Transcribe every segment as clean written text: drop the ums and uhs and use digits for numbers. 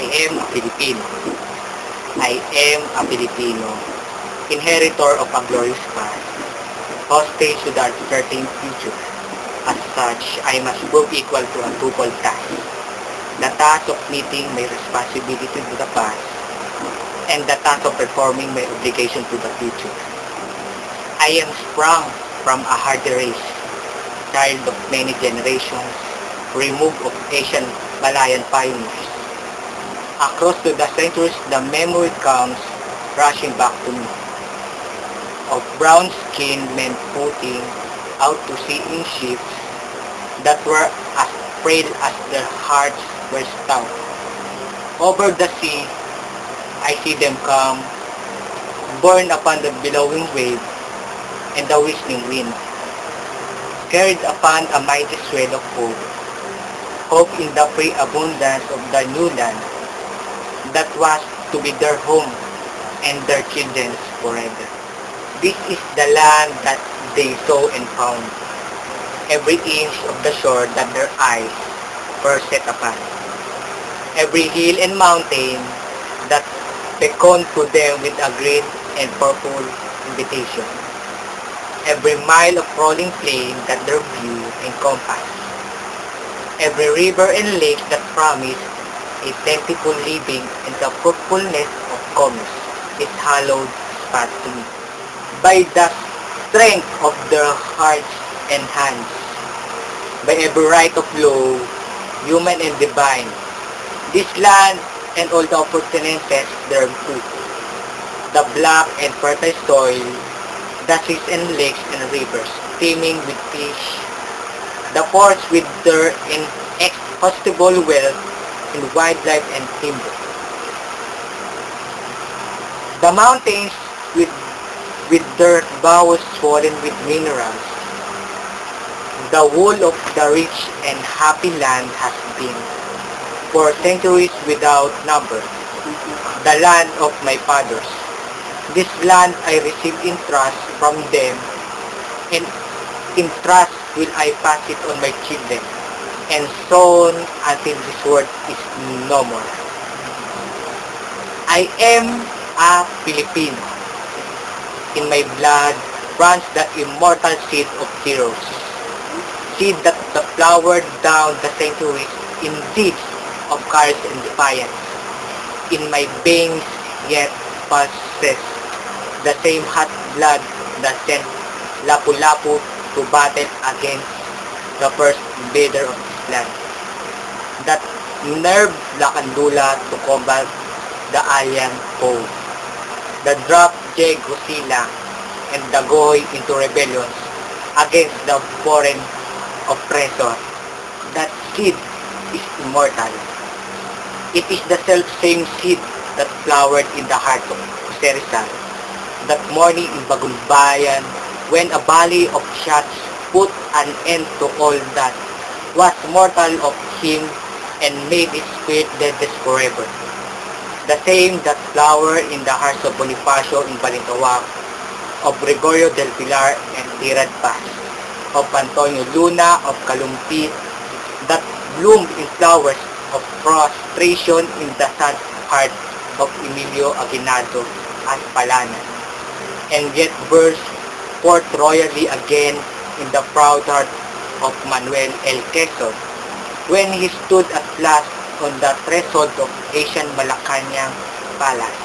I am a Filipino. I am a Filipino, inheritor of a glorious past, hostage to the uncertain future. As such, I must prove equal to a twofold task. The task of meeting my responsibility to the past, and the task of performing my obligation to the future. I am sprung from a hardy race, child of many generations, removed of Asian Malayan pioneers. Across to the centuries, the memory comes rushing back to me, of brown-skinned men putting out to sea in ships that were as frail as their hearts were stout. Over the sea, I see them come, borne upon the billowing wave and the whistling wind, carried upon a mighty swell of hope in the free abundance of the new land that was to be their home and their children's forever. This is the land that they saw and found, every inch of the shore that their eyes were set upon, every hill and mountain that beckoned to them with a great and purple invitation, every mile of rolling plain that their view encompassed, every river and lake that promised a plentiful living and the fruitfulness of commerce is hallowed spot to me. By the strength of their hearts and hands, by every right of law, human and divine, this land and all the opportunities thereto, the black and fertile soil, the seas and lakes and rivers teeming with fish, the forests with their inexhaustible wealth in wildlife and timber, the mountains with their boughs swollen with minerals. The wool of the rich and happy land has been, for centuries without number, the land of my fathers. This land I received in trust from them, and in trust will I pass it on my children, and so on until this world is no more. I am a Filipino. In my blood runs the immortal seed of heroes, seed that flowered down the centuries in deeds of courage and defiance. In my veins yet pulses the same hot blood that sent Lapu-Lapu to battle against the first invader of this land, that nerved Lacandula to combat the alien foe, the drop J. Gusila and Dagoy into rebellions against the foreign oppressor. That seed is immortal. It is the self-same seed that flowered in the heart of Jose Rizal that morning in Bagumbayan, when a volley of shots put an end to all that was mortal of him and made its spirit deadless forever. The same that flowered in the hearts of Bonifacio in Balintawak, of Gregorio del Pilar and Tirad Paz, of Antonio Luna of Kalumpit, that bloomed in flowers of frustration in the sad heart of Emilio Aguinaldo at Palanan, and yet burst forth royally again in the proud heart of Manuel L. Quezon, when he stood at last on the threshold of Asian Malacanang Palace,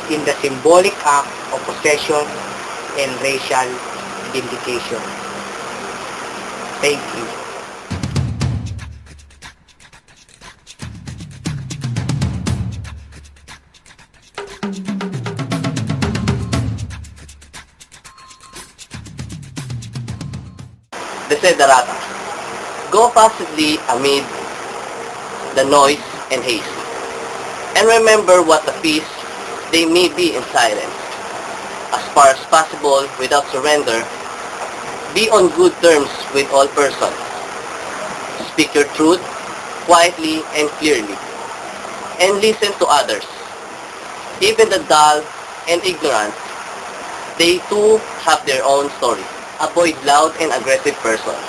in the symbolic act of possession and racial vindication. Thank you. Desiderata. Go passively amid the noise and haste, and remember what a peace they may be in silence. As far as possible, without surrender, be on good terms with all persons. Speak your truth quietly and clearly, and listen to others. Even the dull and ignorant, they too have their own story. Avoid loud and aggressive persons.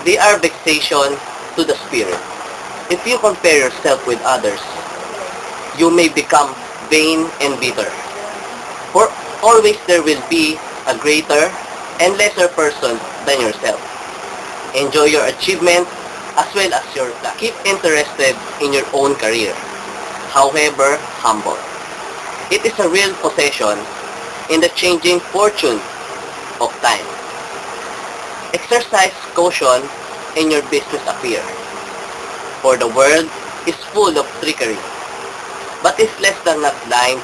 They are vexation to the spirit. If you compare yourself with others, you may become vain and bitter. For always there will be a greater and lesser person than yourself. Enjoy your achievement as well as your plan. Keep interested in your own career, however humble. It is a real possession in the changing fortune of time. Exercise caution in your business affairs, for the world is full of trickery, but is less than not blind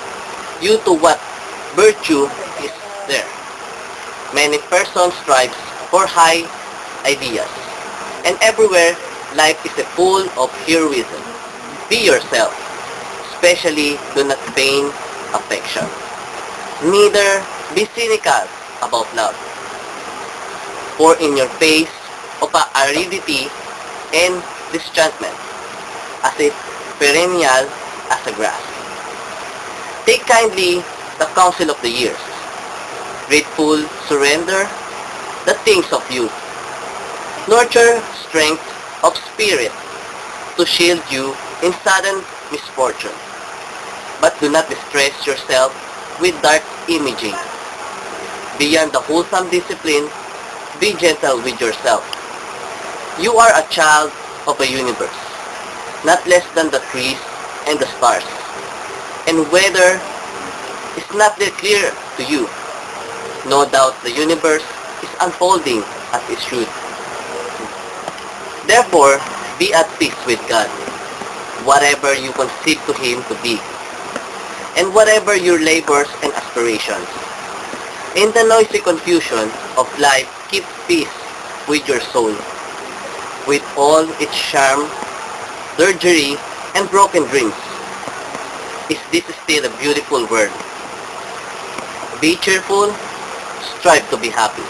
due to what virtue is there. Many persons strive for high ideas, and everywhere life is full of heroism. Be yourself, especially do not feign affection. Neither be cynical about love, for in your face of aridity and disenchantment, as if perennial as a grass. Take kindly the counsel of the years. Grateful surrender the things of youth. Nurture strength of spirit to shield you in sudden misfortune. But do not distress yourself with dark imaging. Beyond the wholesome discipline, be gentle with yourself. You are a child of a universe, not less than the trees and the stars. And weather is not yet clear to you. No doubt the universe is unfolding as it should. Therefore, be at peace with God, whatever you conceive to Him to be, and whatever your labors and aspirations. In the noisy confusion of life, keep peace with your soul, with all its charm, drudgery, and broken dreams. Is this still a beautiful world? Be cheerful, strive to be happy.